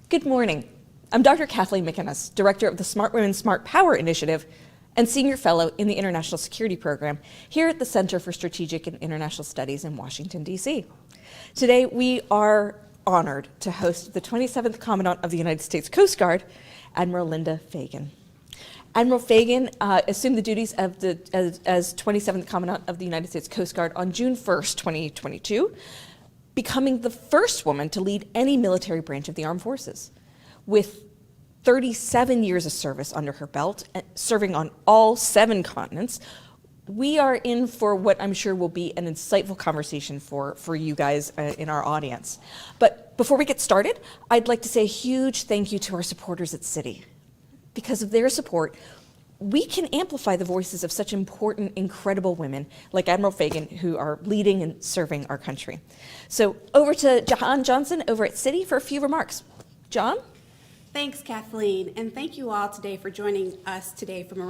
Good morning. I'm Dr. Kathleen McInnis, Director of the Smart Women, Smart Power Initiative and Senior Fellow in the International Security Program here at the Center for Strategic and International Studies in Washington, D.C. Today, we are honored to host the 27th Commandant of the United States Coast Guard, Admiral Linda Fagan. Admiral Fagan assumed the duties of as 27th Commandant of the United States Coast Guard on June 1st, 2022, becoming the first woman to lead any military branch of the armed forces. With 37 years of service under her belt, serving on all 7 continents, we are in for what I'm sure will be an insightful conversation for you guys in our audience. But before we get started, I'd like to say a huge thank you to our supporters at Citi. Because of their support, we can amplify the voices of such important, incredible women like Admiral Fagan, who are leading and serving our country. So over to John Johnson over at Citi for a few remarks. John? Thanks, Kathleen, and thank you all today for joining us today from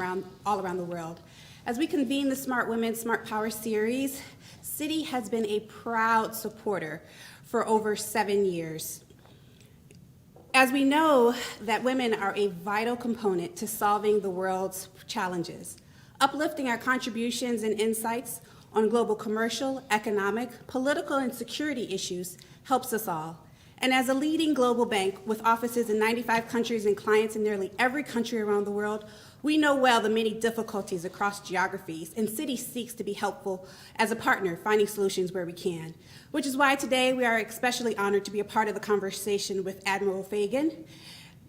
all around the world. As we convene the Smart Women, Smart Power series, Citi has been a proud supporter for over 7 years. As we know that women are a vital component to solving the world's challenges, uplifting our contributions and insights on global commercial, economic, political, and security issues helps us all. And as a leading global bank with offices in 95 countries and clients in nearly every country around the world, we know well the many difficulties across geographies, and Citi seeks to be helpful as a partner, finding solutions where we can. Which is why today we are especially honored to be a part of the conversation with Admiral Fagan,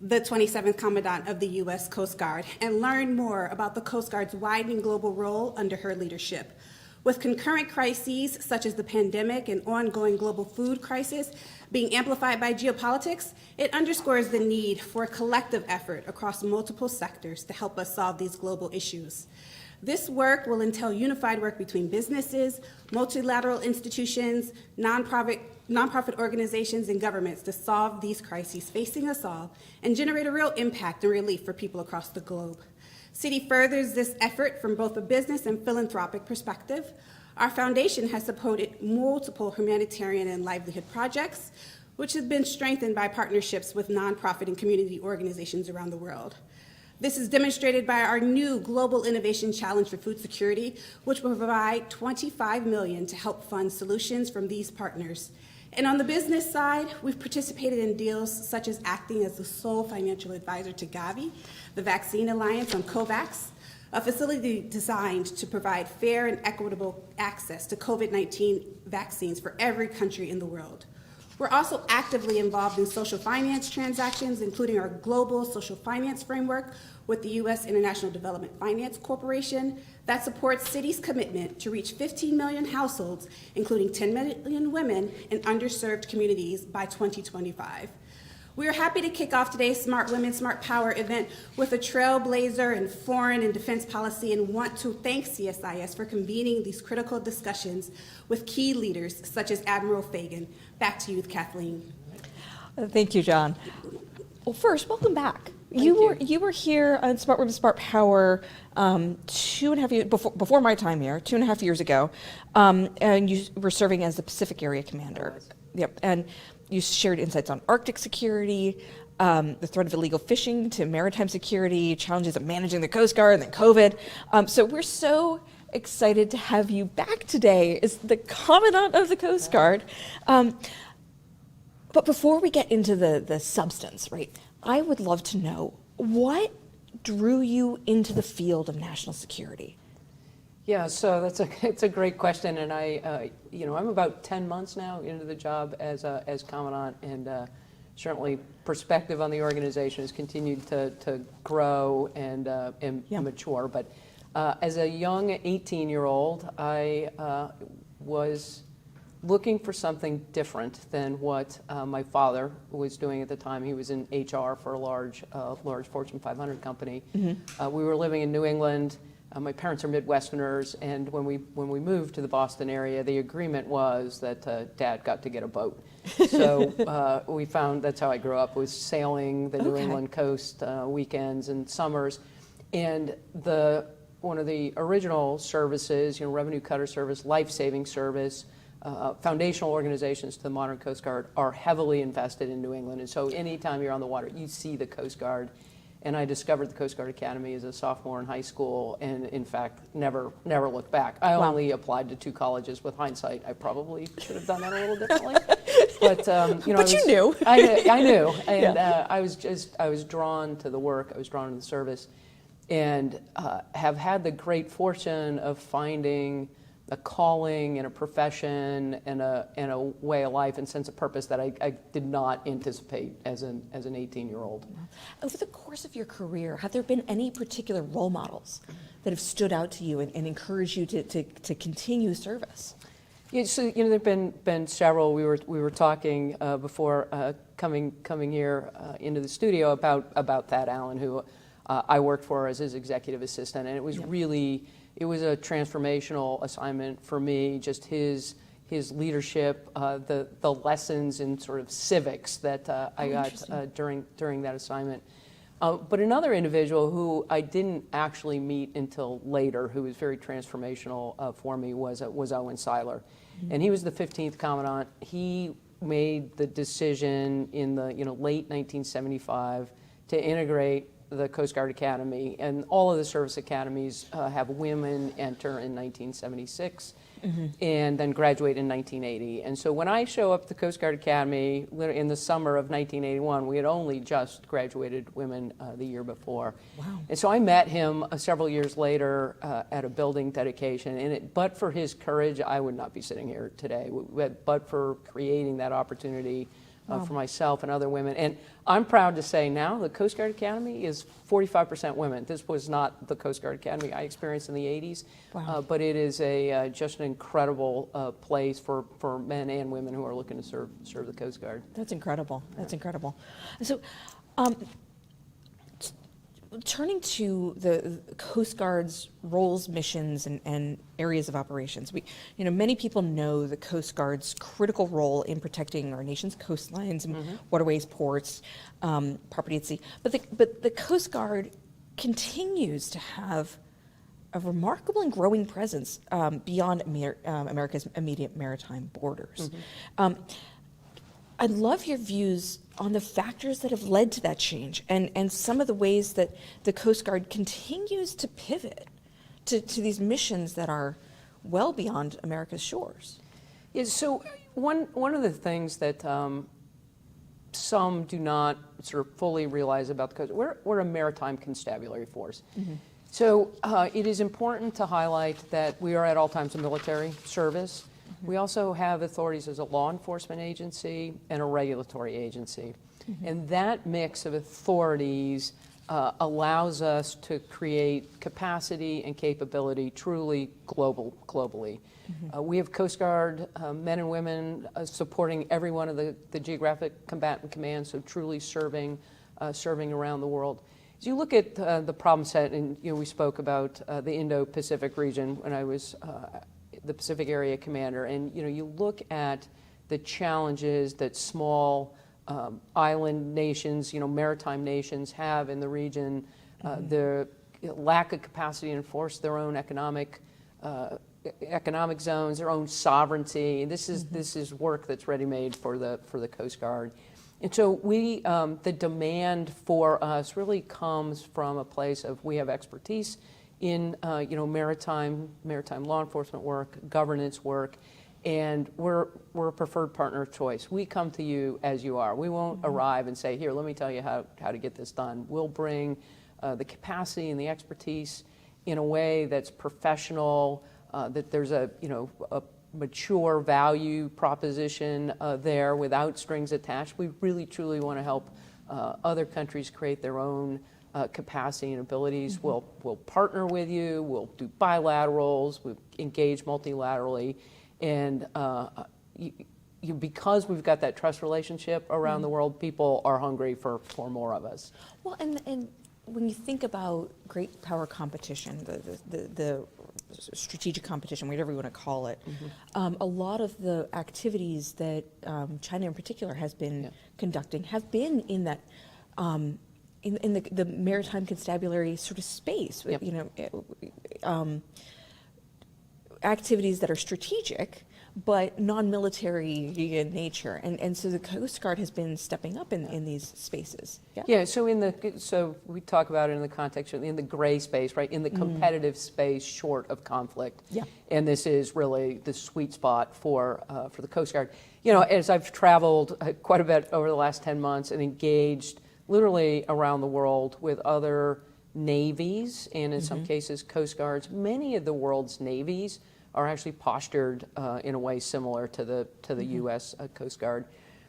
the 27th Commandant of the U.S. Coast Guard, and learn more about the Coast Guard's widening global role under her leadership. With concurrent crises such as the pandemic and ongoing global food crisis being amplified by geopolitics, it underscores the need for a collective effort across multiple sectors to help us solve these global issues. This work will entail unified work between businesses, multilateral institutions, nonprofit organizations, and governments to solve these crises facing us all and generate a real impact and relief for people across the globe. Citi furthers this effort from both a business and philanthropic perspective. Our foundation has supported multiple humanitarian and livelihood projects, which have been strengthened by partnerships with nonprofit and community organizations around the world. This is demonstrated by our new Global Innovation Challenge for Food Security, which will provide $25 million to help fund solutions from these partners. And on the business side, we've participated in deals such as acting as the sole financial advisor to Gavi, the Vaccine Alliance on COVAX, a facility designed to provide fair and equitable access to COVID-19 vaccines for every country in the world. We're also actively involved in social finance transactions, including our global social finance framework with the U.S. International Development Finance Corporation that supports Citi's commitment to reach 15 million households, including 10 million women in underserved communities by 2025. We are happy to kick off today's Smart Women, Smart Power event with a trailblazer in foreign and defense policy and want to thank CSIS for convening these critical discussions with key leaders such as Admiral Fagan. Back to you, Kathleen. Thank you, John. Well, first, welcome back. You were here on Smart Women, Smart Power 2.5 years before my time here, 2.5 years ago, and you were serving as the Pacific Area Commander. Yep, and you shared insights on Arctic security, the threat of illegal fishing to maritime security, challenges of managing the Coast Guard, and then COVID. So we're so excited to have you back today as the Commandant of the Coast Guard. But before we get into the substance, right, I would love to know what drew you into the field of national security? Yeah, so it's a great question, and I'm about 10 months now into the job as Commandant, and certainly perspective on the organization has continued to grow and mature. But as a young 18-year-old, I was looking for something different than what my father was doing at the time. He was in HR for a large Fortune 500 company. Mm-hmm. We were living in New England. My parents are Midwesterners, and when we moved to the Boston area, the agreement was that Dad got to get a boat. So we found that's how I grew up, was sailing the New England coast weekends and summers. And one of the original services, revenue cutter service, life-saving service, foundational organizations to the modern Coast Guard are heavily invested in New England. And so anytime you're on the water, you see the Coast Guard. And I discovered the Coast Guard Academy as a sophomore in high school, and in fact, never looked back. I only applied to 2 colleges. With hindsight, I probably should have done that a little differently. But you knew. I knew, and I was drawn to the work. I was drawn to the service, and have had the great fortune of finding a calling and a profession and a way of life and sense of purpose that I did not anticipate as an 18-year-old. Over the course of your career, have there been any particular role models that have stood out to you and encouraged you to continue service? Yeah, so there've been several. We were talking before coming here into the studio about Thad Allen, who I worked for as his executive assistant, and it was really. It was a transformational assignment for me, just his leadership, the lessons in sort of civics that I got during that assignment. But another individual who I didn't actually meet until later, who was very transformational for me, was Owen Seiler. Mm-hmm. And he was the 15th Commandant. He made the decision in the late 1975 to integrate the Coast Guard Academy, and all of the service academies have women enter in 1976 and then graduate in 1980. And so when I show up at the Coast Guard Academy in the summer of 1981, we had only just graduated women the year before. Wow. And so I met him several years later at a building dedication, and but for his courage, I would not be sitting here today. But for creating that opportunity for myself and other women. And I'm proud to say now the Coast Guard Academy is 45% women. This was not the Coast Guard Academy I experienced in the 80s, but it is just an incredible place for men and women who are looking to serve the Coast Guard. That's incredible. That's incredible. So, turning to the Coast Guard's roles, missions, and areas of operations, many people know the Coast Guard's critical role in protecting our nation's coastlines and waterways, ports, property at sea. But the Coast Guard continues to have a remarkable and growing presence beyond America's immediate maritime borders. I'd love your views on the factors that have led to that change and some of the ways that the Coast Guard continues to pivot to these missions that are well beyond America's shores. Yeah, so one of the things that some do not sort of fully realize about the Coast Guard, we're a maritime constabulary force. So it is important to highlight that we are at all times a military service. We also have authorities as a law enforcement agency and a regulatory agency. And that mix of authorities allows us to create capacity and capability truly globally. We have Coast Guard men and women supporting every one of the geographic combatant commands, so truly serving around the world. As you look at the problem set, and we spoke about the Indo-Pacific region when I was the Pacific Area Commander, and you look at the challenges that small island nations, maritime nations have in the region, the lack of capacity to enforce their own economic zones, their own sovereignty. This is work that's ready-made for the Coast Guard. And so the demand for us really comes from a place of we have expertise in maritime law enforcement work, governance work, and we're a preferred partner of choice. We come to you as you are. We won't arrive and say, here, let me tell you how to get this done. We'll bring the capacity and the expertise in a way that's professional, that there's a mature value proposition there without strings attached. We really truly want to help other countries create their own capacity and abilities. We'll partner with you. We'll do bilaterals. We engage multilaterally, and because we've got that trust relationship around the world, people are hungry for more of us. Well, and when you think about great power competition, the strategic competition, whatever you want to call it, a lot of the activities that China in particular has been conducting have been in that. In the maritime constabulary sort of space, activities that are strategic, but non-military in nature. And so the Coast Guard has been stepping up in these spaces. Yeah, so we talk about it in the context of in the gray space, right? In the competitive space short of conflict. Yeah. And this is really the sweet spot for the Coast Guard. You know, as I've traveled quite a bit over the last 10 months and engaged literally around the world with other navies and in some cases Coast Guards, many of the world's navies are actually postured in a way similar to the U.S. Coast Guard.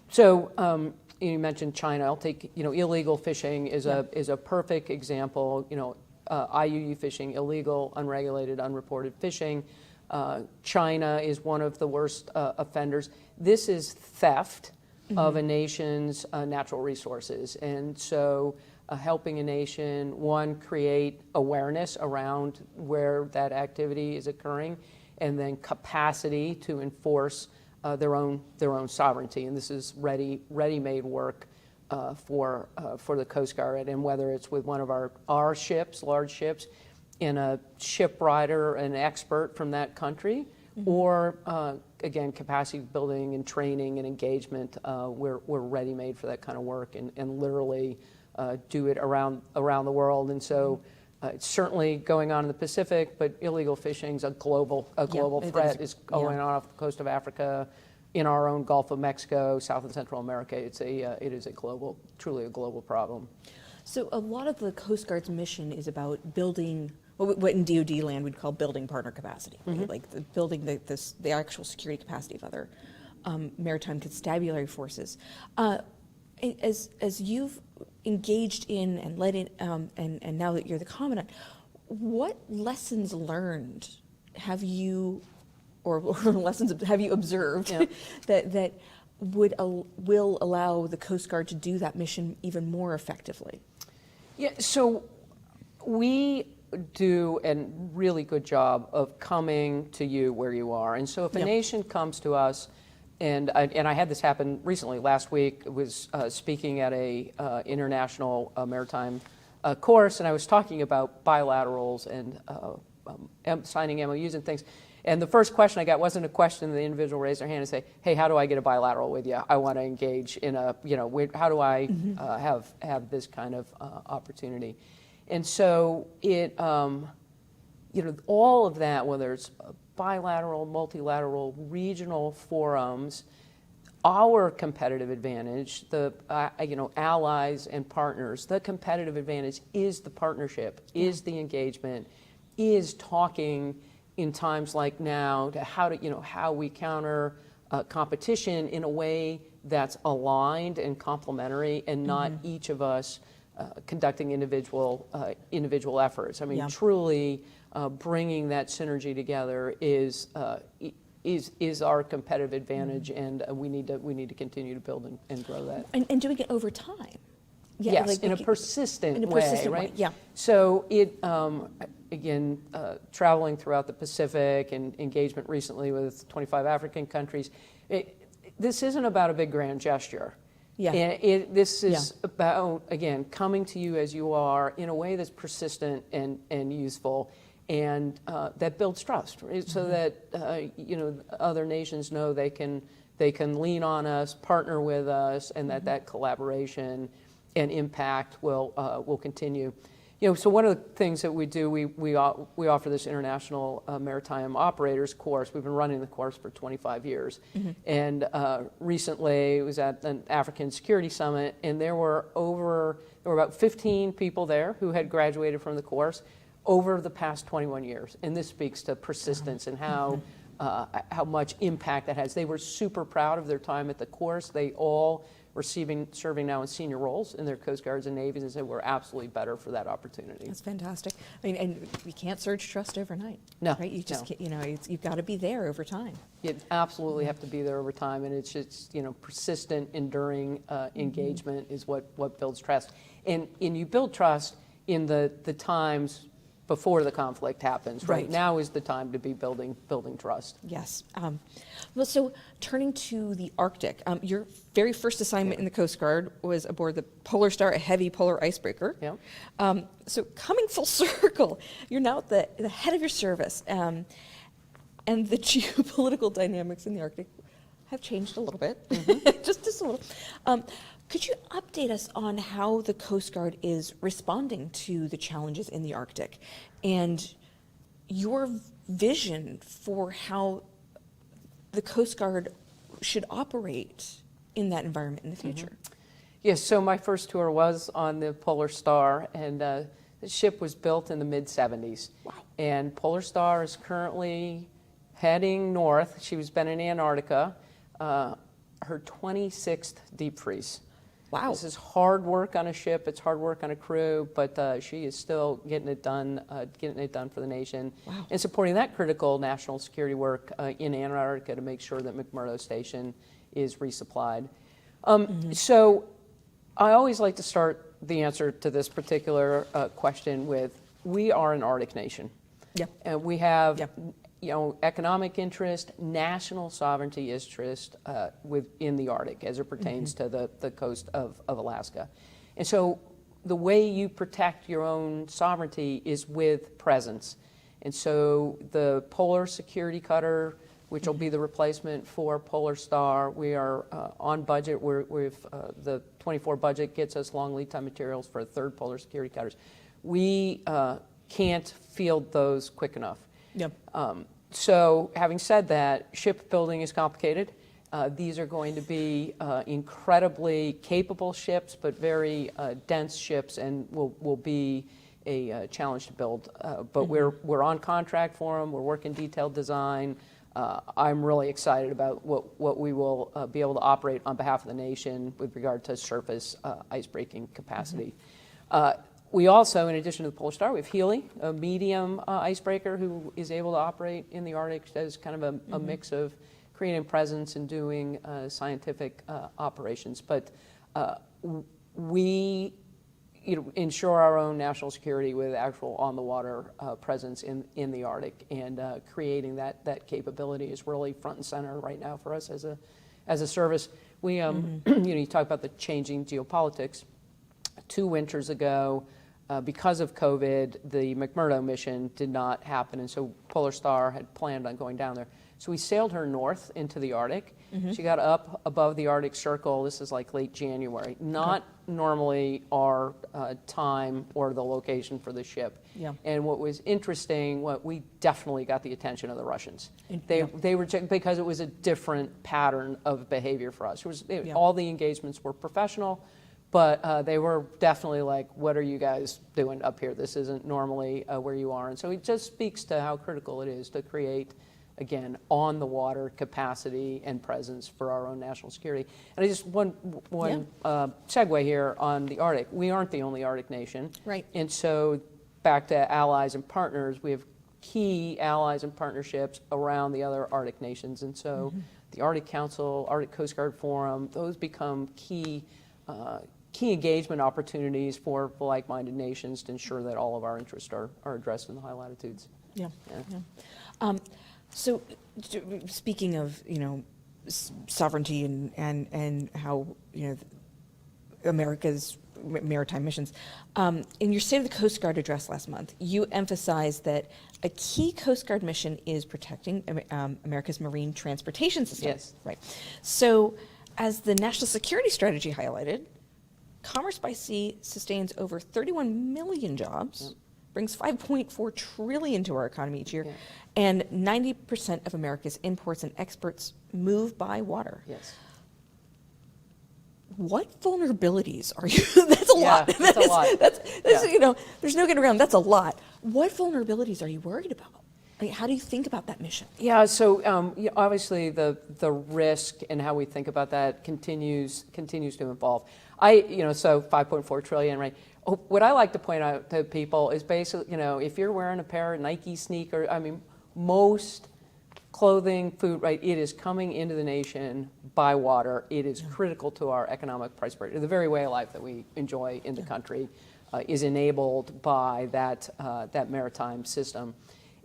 So you mentioned China. I'll take, you know, illegal fishing is a perfect example. You know, IUU fishing, illegal, unregulated, unreported fishing. China is one of the worst offenders. This is theft of a nation's natural resources, and so helping a nation, one, create awareness around where that activity is occurring, and then capacity to enforce their own sovereignty. And this is ready-made work for the Coast Guard, and whether it's with one of our ships, large ships, and a ship rider, an expert from that country, or again, capacity building and training and engagement, we're ready-made for that kind of work, and literally do it around the world. And so it's certainly going on in the Pacific, but illegal fishing is a global threat. It's going on off the coast of Africa, in our own Gulf of Mexico, South and Central America. It is a truly a global problem. So a lot of the Coast Guard's mission is about building what in DoD land we'd call building partner capacity, right? Like building the actual security capacity of other maritime constabulary forces. As you've engaged in and led in, and now that you're the commandant, what lessons learned have you, or lessons have you observed that will allow the Coast Guard to do that mission even more effectively? Yeah, so we do a really good job of coming to you where you are. And so if a nation comes to us, and I had this happen recently, last week, I was speaking at a international maritime course, and I was talking about bilaterals and signing MOUs and things. And the first question I got wasn't a question the individual raised their hand and say, hey, how do I get a bilateral with you? I want to engage in a, how do I have this kind of opportunity? And so it, all of that, whether it's bilateral, multilateral, regional forums, our competitive advantage, the allies and partners, the competitive advantage is the partnership, is the engagement, is talking in times like now to how we counter competition in a way that's aligned and complementary, and not each of us conducting individual efforts. I mean, truly bringing that synergy together is our competitive advantage, and we need to continue to build and grow that. And doing it over time. Yeah, yes, like in a persistent way, right? Yeah. So it, again, traveling throughout the Pacific and engagement recently with 25 African countries, this isn't about a big grand gesture. Yeah. And this is about, again, coming to you as you are in a way that's persistent and useful, and that builds trust, right? So that other nations know they can lean on us, partner with us, and that collaboration and impact will continue. So one of the things that we do, we offer this International Maritime Operators course. We've been running the course for 25 years. And recently it was at an African Security Summit, and there were about 15 people there who had graduated from the course over the past 21 years. And this speaks to persistence and how much impact that has. They were super proud of their time at the course. They all were serving now in senior roles in their Coast Guards and Navies, and said we're absolutely better for that opportunity. That's fantastic. I mean, and you can't surge trust overnight. No, right? You just can't, you've got to be there over time. You absolutely have to be there over time, and it's just persistent, enduring engagement is what builds trust, and you build trust in the times before the conflict happens. Right now is the time to be building trust. Yes. Well, so turning to the Arctic, your very first assignment in the Coast Guard was aboard the Polar Star, a heavy polar icebreaker. Yeah. So coming full circle, you're now at the head of your service. and the geopolitical dynamics in the Arctic have changed a little bit, just a little. Could you update us on how the Coast Guard is responding to the challenges in the Arctic and your vision for how the Coast Guard should operate in that environment in the future? Yes, so my first tour was on the Polar Star, and the ship was built in the mid-70s. Wow. And Polar Star is currently heading north. She's been in Antarctica, her 26th deep freeze. Wow. This is hard work on a ship, it's hard work on a crew, but she is still getting it done for the nation. Wow. And supporting that critical national security work in Antarctica to make sure that McMurdo Station is resupplied. So I always like to start the answer to this particular question with, we are an Arctic nation. Yep. And we have Yep. economic interest, national sovereignty interest within the Arctic as it pertains to the coast of Alaska. And so the way you protect your own sovereignty is with presence. And so the Polar Security Cutter, which will be the replacement for Polar Star, we are on budget. The 24 budget gets us long lead time materials for a third Polar Security Cutters. We can't field those quick enough. Yep. So having said that, shipbuilding is complicated. These are going to be incredibly capable ships, but very dense ships, and will be a challenge to build. But we're on contract for them. We're working detailed design. I'm really excited about what we will be able to operate on behalf of the nation with regard to surface ice-breaking capacity. We also, in addition to the Polar Star, we have Healy, a medium icebreaker who is able to operate in the Arctic as kind of a mix of creating presence and doing scientific operations. But we ensure our own national security with actual on-the-water presence in the Arctic, and creating that capability is really front and center right now for us as a service. We, you talk about the changing geopolitics. 2 winters ago, because of COVID, the McMurdo mission did not happen, and so Polar Star had planned on going down there. So we sailed her north into the Arctic. She got up above the Arctic Circle. This is like late January. Not normally our time or the location for the ship. Yeah. And what was interesting, we definitely got the attention of the Russians. They were because it was a different pattern of behavior for us. All the engagements were professional. But they were definitely like, what are you guys doing up here? This isn't normally where you are. And so it just speaks to how critical it is to create, again, on-the-water capacity and presence for our own national security. And I just, one segue here on the Arctic. We aren't the only Arctic nation. Right. And so back to allies and partners, we have key allies and partnerships around the other Arctic nations. And so the Arctic Council, Arctic Coast Guard Forum, those become key engagement opportunities for like-minded nations to ensure that all of our interests are addressed in the high latitudes. Yeah. So speaking of, sovereignty and how, America's maritime missions, in your State of the Coast Guard address last month, you emphasized that a key Coast Guard mission is protecting America's marine transportation system. Yes. Right. So as the national security strategy highlighted, commerce by sea sustains over 31 million jobs, brings $5.4 trillion to our economy each year, and 90% of America's imports and exports move by water. Yes. What vulnerabilities are you? That's a lot. That's a lot. That's there's no getting around. That's a lot. What vulnerabilities are you worried about? I mean, how do you think about that mission? Yeah, so obviously the risk and how we think about that continues to evolve. So 5.4 trillion, right? What I like to point out to people is basically, if you're wearing a pair of Nike sneakers, most clothing, food, right, it is coming into the nation by water. It is critical to our economic prosperity. The very way of life that we enjoy in the country is enabled by that maritime system.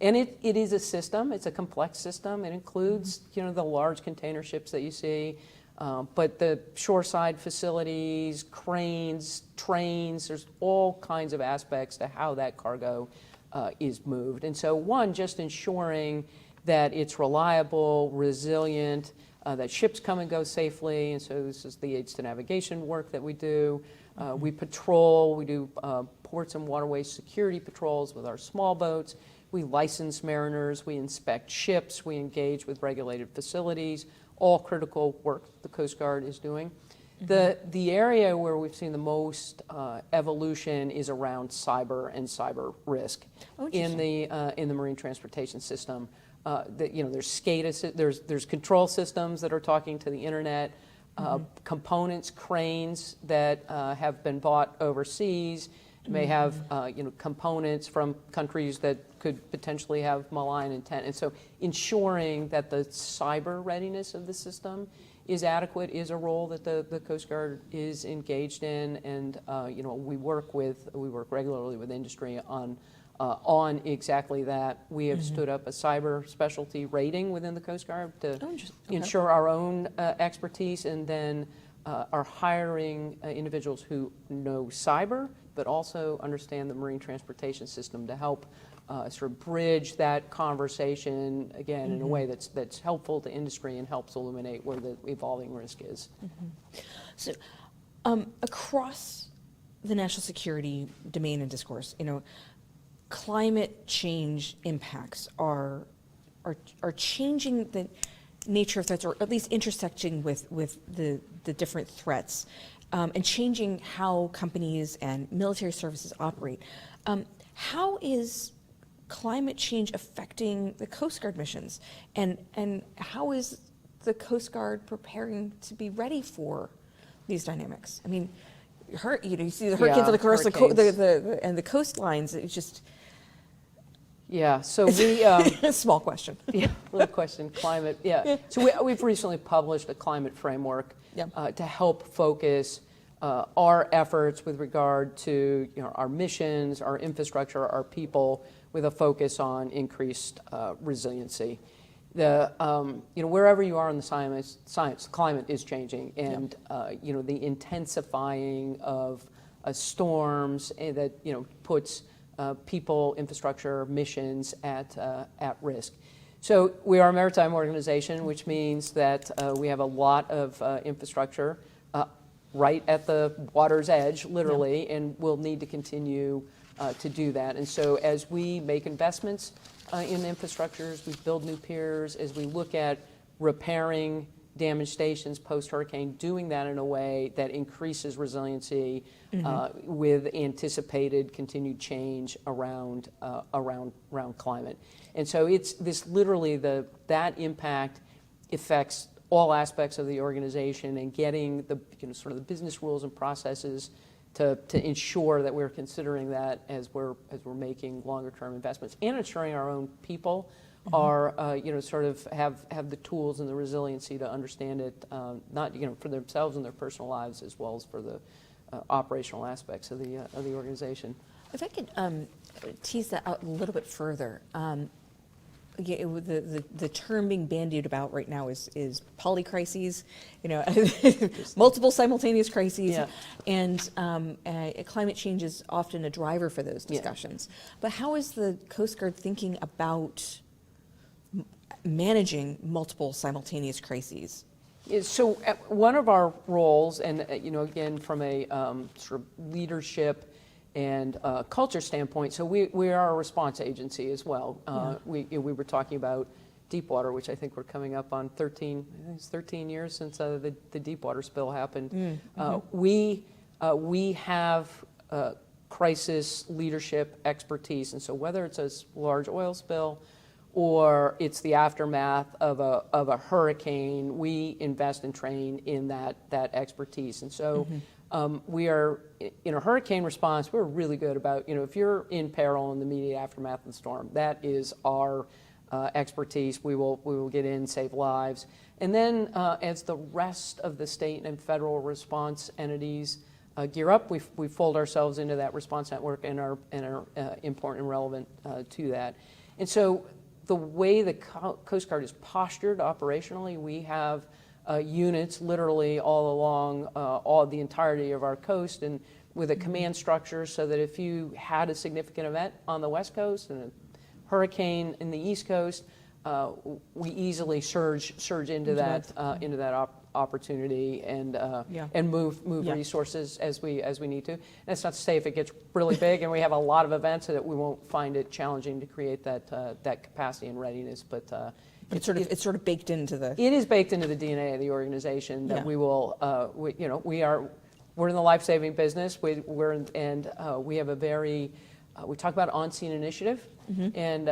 And it is a system. It's a complex system. It includes, the large container ships that you see, but the shoreside facilities, cranes, trains. There's all kinds of aspects to how that cargo is moved. And so, just ensuring that it's reliable, resilient, that ships come and go safely, and so this is the aids to navigation work that we do. We patrol, we do ports and waterways security patrols with our small boats. We license mariners, we inspect ships, we engage with regulated facilities, all critical work the Coast Guard is doing. The area where we've seen the most evolution is around cyber and cyber risk in the marine transportation system. There's SCADA, there's control systems that are talking to the internet, components, cranes that have been bought overseas may have components from countries that could potentially have malign intent, and so ensuring that the cyber readiness of the system is adequate is a role that the Coast Guard is engaged in, and we work regularly with industry on exactly that. We have stood up a cyber specialty rating within the Coast Guard to ensure our own expertise, and then are hiring individuals who know cyber but also understand the marine transportation system to help sort of bridge that conversation again in a way that's helpful to industry and helps illuminate where the evolving risk is. So, across the national security domain and discourse, climate change impacts are changing the nature of threats, or at least intersecting with the different threats, and changing how companies and military services operate. How is climate change affecting the Coast Guard missions, and how is the Coast Guard preparing to be ready for these dynamics? I mean, you see the hurricanes on the coast, and the coastlines. It's just so we small question. Little question. Climate. So we've recently published a climate framework to help focus our efforts with regard to our missions, our infrastructure, our people, with a focus on increased resiliency. Wherever you are in the science, climate is changing, and the intensifying of storms that puts people, infrastructure, missions at risk. So we are a maritime organization, which means that we have a lot of infrastructure right at the water's edge, literally, and we'll need to continue to do that. And so as we make investments in infrastructures, we build new piers, as we look at repairing damaged stations post-hurricane, doing that in a way that increases resiliency with anticipated continued change around climate. And so it's this literally that impact affects all aspects of the organization, and getting the sort of the business rules and processes to ensure that we're considering that as we're making longer term investments, and ensuring our own people are sort of have the tools and the resiliency to understand it, not for themselves and their personal lives, as well as for the operational aspects of the organization. If I could tease that out a little bit further. The term being bandied about right now is polycrises, multiple simultaneous crises, and climate change is often a driver for those discussions. But how is the Coast Guard thinking about managing multiple simultaneous crises? So one of our roles, and again from a sort of leadership and culture standpoint, so we are a response agency as well. We were talking about Deepwater, which I think we're coming up on 13 years since the Deepwater spill happened. We have crisis leadership expertise, and so whether it's a large oil spill or it's the aftermath of a hurricane, we invest and train in that expertise. And so we are, in a hurricane response, we're really good about, if you're in peril in the immediate aftermath of the storm, that is our expertise. We will get in, save lives. And then as the rest of the state and federal response entities gear up, we fold ourselves into that response network and are important and relevant to that. And so the way the Coast Guard is postured operationally, we have units literally all along the entirety of our coast, and with a command structure, so that if you had a significant event on the West Coast and a hurricane in the East Coast, we easily surge into that opportunity and move resources as we need to. And that's not to say if it gets really big and we have a lot of events that we won't find it challenging to create that capacity and readiness. But it's sort of baked into the. It is baked into the DNA of the organization that we will. We're in the life-saving business. We have a very. We talk about on-scene initiative and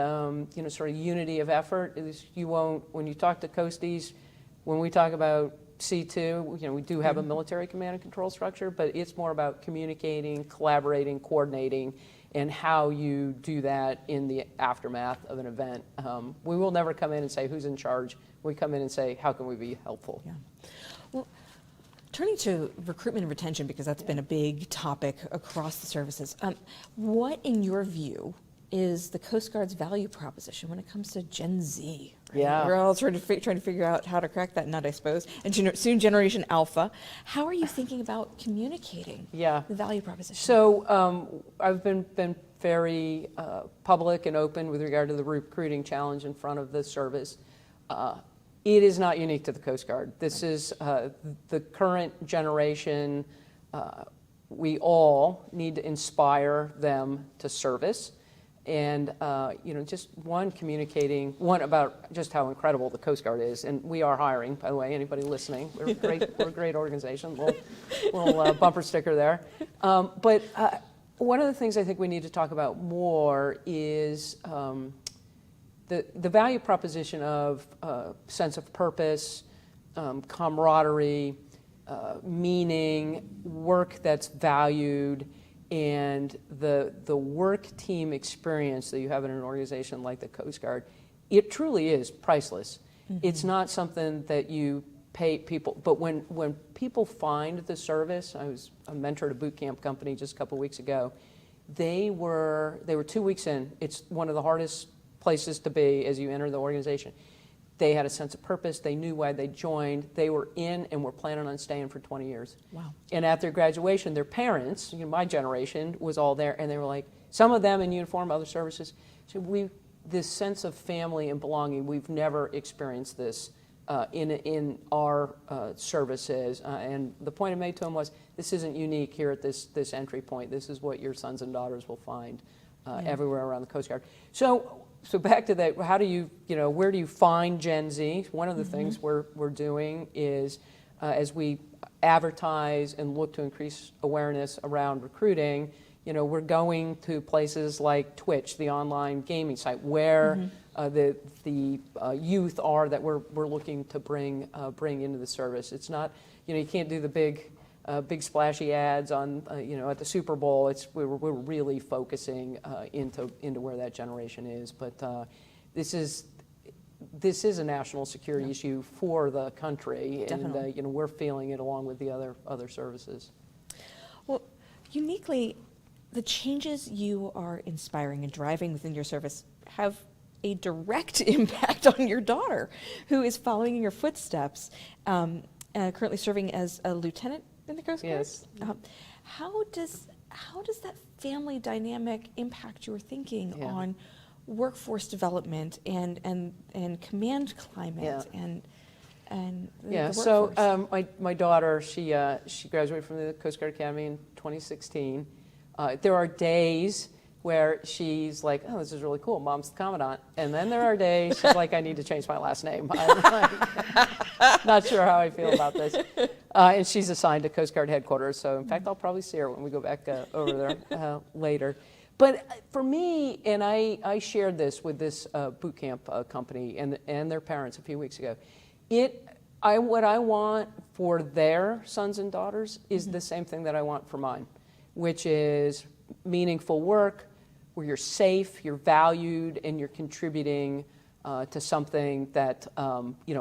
sort of unity of effort. You won't, when you talk to Coasties, when we talk about C2, we do have a military command and control structure, but it's more about communicating, collaborating, coordinating, and how you do that in the aftermath of an event. We will never come in and say who's in charge. We come in and say how can we be helpful. Yeah. Well, turning to recruitment and retention, because that's been a big topic across the services, what, in your view, is the Coast Guard's value proposition when it comes to Gen Z? Right? Yeah. We're all trying to figure out how to crack that nut, I suppose, and soon Generation Alpha. How are you thinking about communicating the value proposition? So I've been very public and open with regard to the recruiting challenge in front of the service. It is not unique to the Coast Guard. This is the current generation. We all need to inspire them to service. And, just communicating about just how incredible the Coast Guard is. And we are hiring, by the way, anybody listening. We're a great organization. Little bumper sticker there. But one of the things I think we need to talk about more is the value proposition of sense of purpose, camaraderie, meaning, work that's valued, and the work team experience that you have in an organization like the Coast Guard. It truly is priceless. It's not something that you pay people, but when people find the service, I was a mentor at a boot camp company just a couple weeks ago. They were 2 weeks in. It's one of the hardest places to be as you enter the organization. They had a sense of purpose. They knew why they joined. They were in and were planning on staying for 20 years. Wow. And at their graduation, their parents, my generation, was all there, and they were like, some of them in uniform, other services. So this sense of family and belonging, we've never experienced this in our services. And the point I made to them was, this isn't unique here at this entry point. This is what your sons and daughters will find everywhere around the Coast Guard. So back to that, how do you, where do you find Gen Z? One of the things we're doing is, as we advertise and look to increase awareness around recruiting, we're going to places like Twitch, the online gaming site, where the youth are that we're looking to bring into the service. It's not, you can't do the big splashy ads on, at the Super Bowl. We're really focusing into where that generation is. But this is a national security issue for the country, Definitely. and we're feeling it along with the other services. Well, uniquely, the changes you are inspiring and driving within your service have a direct impact on your daughter, who is following in your footsteps, currently serving as a lieutenant in the Coast Guard? Yes. How does that family dynamic impact your thinking on workforce development and command climate and the workforce? So my daughter, she graduated from the Coast Guard Academy in 2016. There are days where she's like, oh, this is really cool, Mom's the Commandant. And then there are days she's like, I need to change my last name. I'm not sure how I feel about this. And she's assigned to Coast Guard headquarters. So in fact, I'll probably see her when we go back over there later. But for me, and I shared this with this boot camp company and their parents a few weeks ago, what I want for their sons and daughters is the same thing that I want for mine, which is meaningful work, where you're safe, you're valued, and you're contributing to something that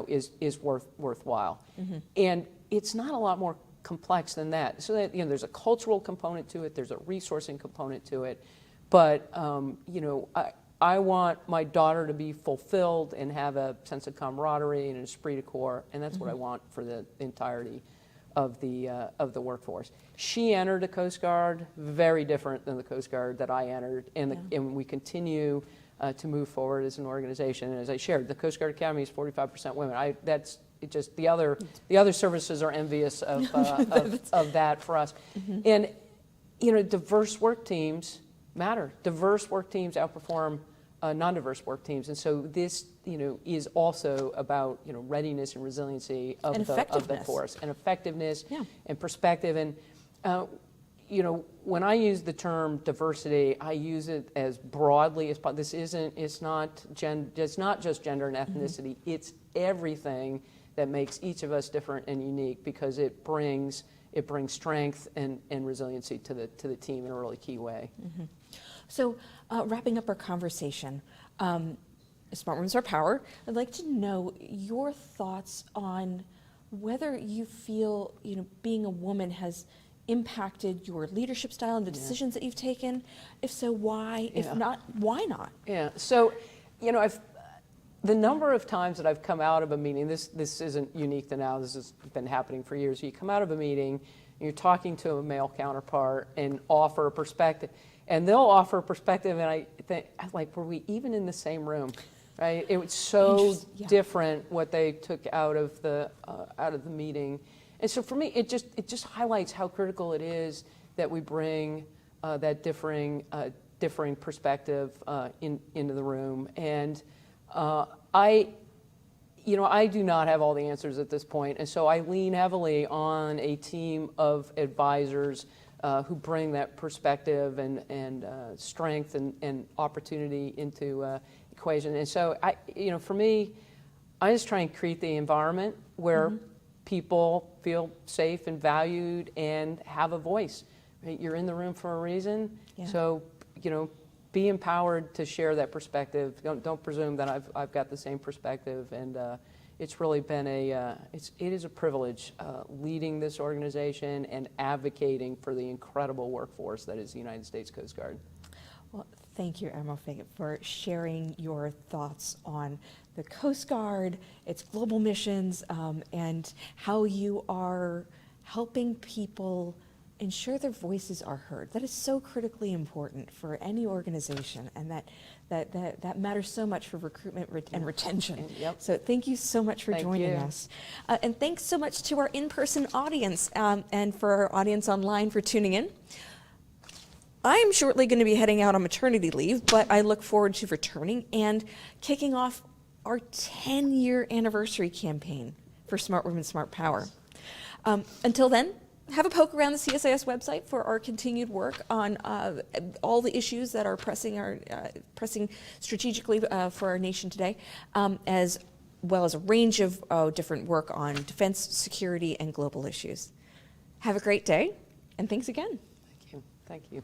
is worthwhile. And it's not a lot more complex than that. So that there's a cultural component to it, there's a resourcing component to it, but I want my daughter to be fulfilled and have a sense of camaraderie and an esprit de corps, and that's what I want for the entirety of the workforce. She entered the Coast Guard very different than the Coast Guard that I entered, and we continue to move forward as an organization. And as I shared, the Coast Guard Academy is 45% women. That's it. Just the other services are envious of of that for us. And diverse work teams matter. Diverse work teams outperform non-diverse work teams, and so this is also about readiness and resiliency of the force, and effectiveness and perspective. And when I use the term diversity, I use it as broadly as possible. It's not just gender and ethnicity. It's everything that makes each of us different and unique, because it brings strength and resiliency to the team in a really key way. So wrapping up our conversation, Smart Women, Smart Power, I'd like to know your thoughts on whether you feel being a woman has impacted your leadership style and the decisions that you've taken. If so, why? If not, why not? Yeah. So, the number of times that I've come out of a meeting, this isn't unique to now, this has been happening for years. You come out of a meeting, and you're talking to a male counterpart and offer a perspective, and they'll offer a perspective, and I think, were we even in the same room, right? It was so different what they took out of the meeting. And so for me, it just highlights how critical it is that we bring that differing perspective into the room. And I do not have all the answers at this point, and so I lean heavily on a team of advisors who bring that perspective and strength and opportunity into equation. And so for me, I just try and create the environment where people feel safe and valued and have a voice. Right? You're in the room for a reason, so be empowered to share that perspective. Don't presume that I've got the same perspective. And it's really been it is a privilege leading this organization and advocating for the incredible workforce that is the United States Coast Guard. Well, thank you, Admiral Fagan, for sharing your thoughts on the Coast Guard, its global missions, and how you are helping people ensure their voices are heard. That is so critically important for any organization, and that matters so much for recruitment and retention. So thank you so much for joining us. And thanks so much to our in-person audience and for our audience online for tuning in. I'm shortly going to be heading out on maternity leave, but I look forward to returning and kicking off our 10-year anniversary campaign for Smart Women, Smart Power. Until then, have a poke around the CSIS website for our continued work on all the issues that are pressing strategically for our nation today, as well as a range of different work on defense, security, and global issues. Have a great day, and thanks again. Thank you. Thank you.